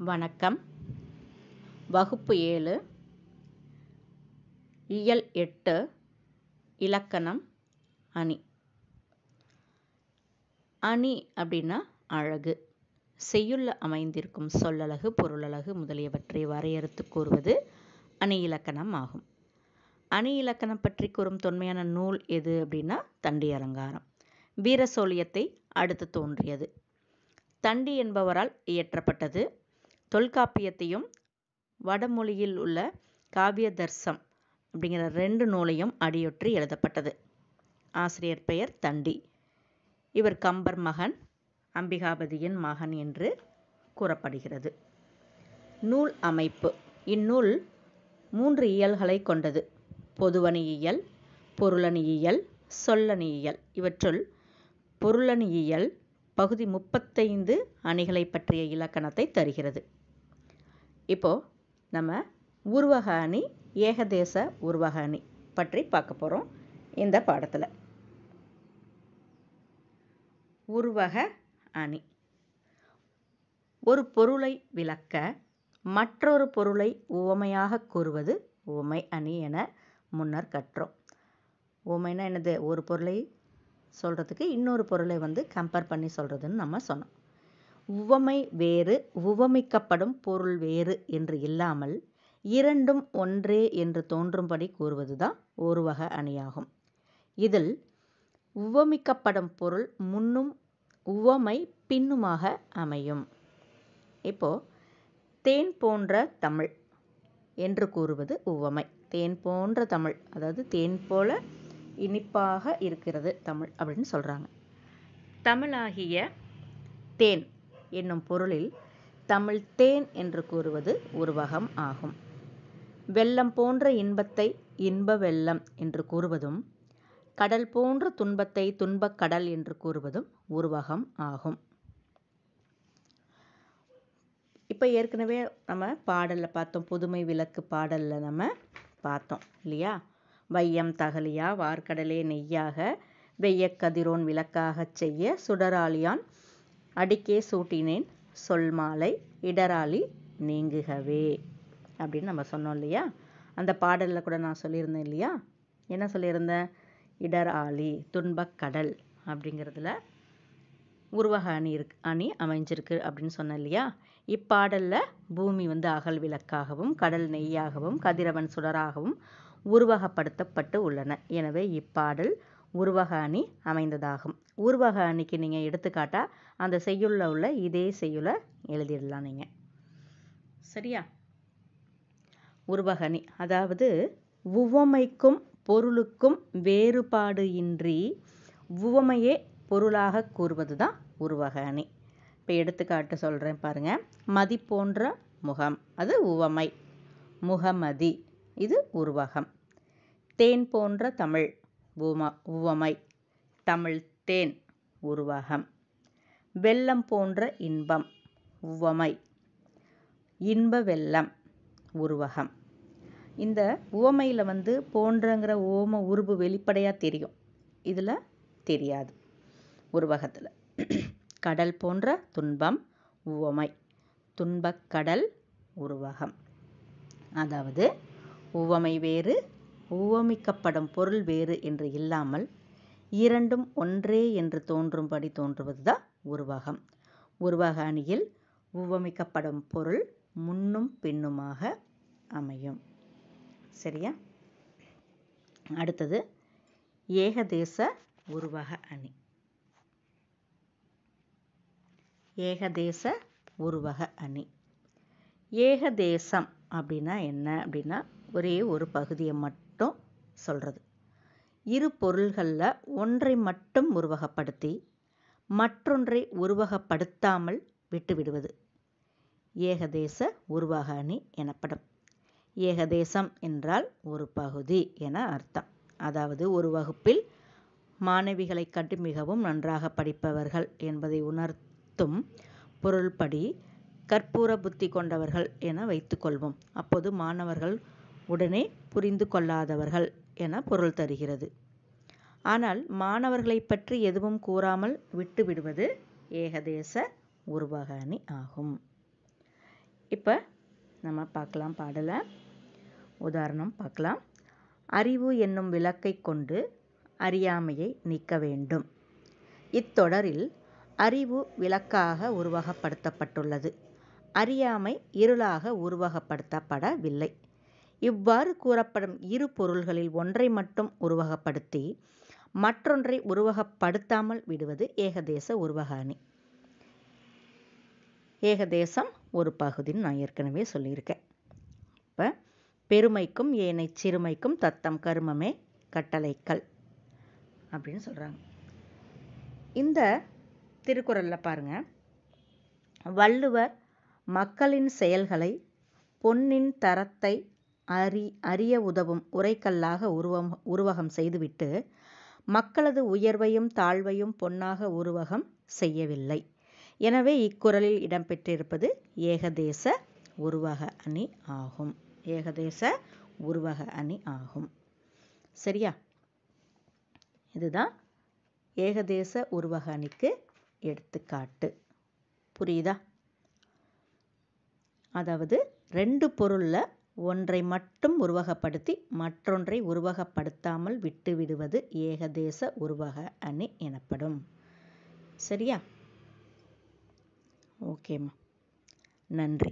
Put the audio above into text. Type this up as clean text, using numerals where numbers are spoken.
வணக்கம். வகுப்பு 7 இயல் 8 இலக்கணம் அணி. அணி அப்படின்னா அழகு. செய்யுள்ள அமைந்திருக்கும் சொல்லழகு, பொருளழகு முதலியவற்றை வரையறுத்து கூறுவது அணி இலக்கணம் ஆகும். அணி இலக்கணம் பற்றி கூறும் தொன்மையான நூல் எது அப்படின்னா தண்டி அலங்காரம். வீரசோழியத்தை அடுத்து தோன்றியது. தண்டி என்பவரால் இயற்றப்பட்டது. தொல்காப்பியத்தையும் வடமொழியில் உள்ள காவியதர்சம் அப்படிங்கிற 2 நூலையும் அடியொற்றி எழுதப்பட்டது. ஆசிரியர் பெயர் தண்டி. இவர் கம்பர் மகன், அம்பிகாபதியின் மகன் என்று கூறப்படுகிறது. நூல் அமைப்பு. இந்நூல் 3 இயல்களை கொண்டது. பொதுவணியியல், பொருளணியியல், சொல்லணியியல். இவற்றுள் பொருளணியியல் பகுதி 35 அணிகளை பற்றிய இலக்கணத்தை தருகிறது. இப்போ நம்ம உருவக அணி, ஏகதேச உருவக அணி பற்றி பார்க்க போகிறோம் இந்த பாடத்தில். உருவக அணி ஒரு பொருளை விளக்க மற்றொரு பொருளை உவமையாக கூறுவது உவமை அணி என முன்னர் கற்றோம். உவமைனா என்னது? ஒரு பொருளை சொல்கிறதுக்கு இன்னொரு பொருளை கம்பேர் பண்ணி சொல்கிறதுன்னு நம்ம சொன்னோம். உவமை வேறு, உவமிக்கப்படும் பொருள் வேறு என்று இல்லாமல் இரண்டும் ஒன்றே என்று தோன்றும்படி கூறுவது தான் ஒருவக அணியாகும். இதில் உவமிக்கப்படும் பொருள் முன்னும் உவமை பின்னுமாக அமையும். இப்போ தேன் போன்ற தமிழ் என்று கூறுவது உவமை. தேன் போன்ற தமிழ், அதாவது தேன் போல இனிப்பாக இருக்கிறது தமிழ் அப்படின்னு சொல்கிறாங்க. தமிழாகிய தேன் என்னும் பொருளில் தமிழ் தேன் என்று கூறுவது உருவகம் ஆகும். வெள்ளம் போன்ற இன்பத்தை இன்ப வெள்ளம் என்று கூறுவதும், கடல் போன்ற துன்பத்தை துன்பக் கடல் என்று கூறுவதும் உருவகம் ஆகும். இப்போ ஏற்கனவே நம்ம பாடலில் பார்த்தோம், புதுமை விளக்கு பாடலில் நம்ம பார்த்தோம் இல்லையா? வையம் தகலியா வார்க்கடலே நெய்யாக வெய்யக்கதிரோன் விளக்காகச் செய்ய சுடராளியான் அடிக்கே சூட்டினேன் சொல் மாலை இடராளி நீங்குகவே அப்படின்னு நம்ம சொன்னோம் இல்லையா? அந்த பாடலில் கூட நான் சொல்லியிருந்தேன் இல்லையா? என்ன சொல்லியிருந்தேன்? இடராளி துன்பக்கடல் அப்படிங்கிறதுல உருவக அணி அமைஞ்சிருக்கு அப்படின்னு சொன்னேன் இல்லையா? இப்பாடலில் பூமி அகல் விளக்காகவும் கடல் நெய்யாகவும் கதிரவன் சுடராகவும் உருவகப்படுத்தப்பட்டு உள்ளன. எனவே இப்பாடல் உருவக அணி அமைந்ததாகும். உருவக அணிக்கு நீங்கள் எடுத்துக்காட்டா அந்த செய்யுள்ள உள்ள இதே செய்யுளை எழுதிடலாம் நீங்கள். சரியா? உருவக அணி அதாவது உவமைக்கும் பொருளுக்கும் வேறுபாடு இன்றி உவமையே பொருளாக கூறுவது தான் உருவக அணி. இப்போ எடுத்துக்காட்டு சொல்கிறேன் பாருங்க. மதி போன்ற முகம், அது உவமை. முகமதி, இது உருவகம். தேன் போன்ற தமிழ், உவமை. தமிழ் தேன், உருவகம். வெள்ளம் போன்ற இன்பம், உவமை. இன்ப வெள்ளம், உருவகம். இந்த உவமையில் போன்றங்கிற ஓம உருபு வெளிப்படையாக தெரியும், இதில் தெரியாது உருவகத்தில். கடல் போன்ற துன்பம், உவமை. துன்பக்கடல், உருவகம். அதாவது உவமை வேறு, உவமிக்கப்படும் பொருள் வேறு என்று இல்லாமல் இரண்டும் ஒன்றே என்று தோன்றும்படி தோன்றுவது தான் உருவகம். உருவக அணியில் உவமிக்கப்படும் பொருள் முன்னும் பின்னுமாக அமையும். சரியா? அடுத்தது ஏகதேச உருவக அணி. ஏகதேச உருவக அணி. ஏகதேசம் அப்படின்னா என்ன அப்படின்னா ஒரே ஒரு பகுதியை மட்டும் சொல்கிறது. இரு பொருள்களில் ஒன்றை மட்டும் உருவகப்படுத்தி மற்றொன்றை உருவகப்படுத்தாமல் விட்டுவிடுவது ஏகதேச உருவக அணி எனப்படும். ஏகதேசம் என்றால் ஒரு பகுதி என அர்த்தம். அதாவது ஒரு வகுப்பில் மாணவிகளை கண்டு மிகவும் நன்றாக படிப்பவர்கள் என்பதை உணர்த்தும் பொருள்படி கற்பூர புத்தி கொண்டவர்கள் என வைத்துக்கொள்வோம். அப்போது மாணவர்கள் உடனே புரிந்து கொள்ளாதவர்கள் என பொருள் தருகிறது. ஆனால் மாணவர்களை பற்றி எதுவும் கூறாமல் விட்டுவிடுவது ஏகதேச உருவக அணி ஆகும். இப்போ நம்ம பார்க்கலாம் பாடலை. உதாரணம் பார்க்கலாம். அறிவு என்னும் விளக்கை கொண்டு அறியாமையை நீக்க வேண்டும். இத்தொடரில் அறிவு விளக்காக உருவகப்படுத்தப்பட்டுள்ளது. அறியாமை இருளாக உருவகப்படுத்தப்படவில்லை. இவ்வாறு கூறப்படும் இரு பொருள்களில் ஒன்றை மட்டும் உருவகப்படுத்தி மற்றொன்றை உருவகப்படுத்தாமல் விடுவது ஏகதேச உருவக அணி. ஏகதேசம் ஒரு பகுதின்னு நான் ஏற்கனவே சொல்லியிருக்கேன். இப்போ பெருமைக்கும் ஏனை சிறுமைக்கும் தத்தம் கருமமே கட்டளைக்கல் அப்படின்னு சொல்கிறாங்க. இந்த திருக்குறளில் பாருங்கள், வள்ளுவர் மக்களின் செயல்களை பொன்னின் தரத்தை அறிய உதவும் உரைக்கல்லாக உருவகம் செய்துவிட்டு மக்களது உயர்வையும் தாழ்வையும் பொன்னாக உருவகம் செய்யவில்லை. எனவே இக்குறளில் இடம்பெற்றிருப்பது ஏகதேச உருவக அணி ஆகும். ஏகதேச உருவக அணி ஆகும். சரியா? இதுதான் ஏகதேச உருவக அணிக்கு எடுத்துக்காட்டு. புரியுதா? அதாவது ரெண்டு பொருளில் ஒன்றை மட்டும் உருவகப்படுத்தி மற்றொன்றை உருவகப்படுத்தாமல் விட்டுவிடுவது ஏகதேச உருவக அணி எனப்படும். சரியா? ஓகேம்மா, நன்றி.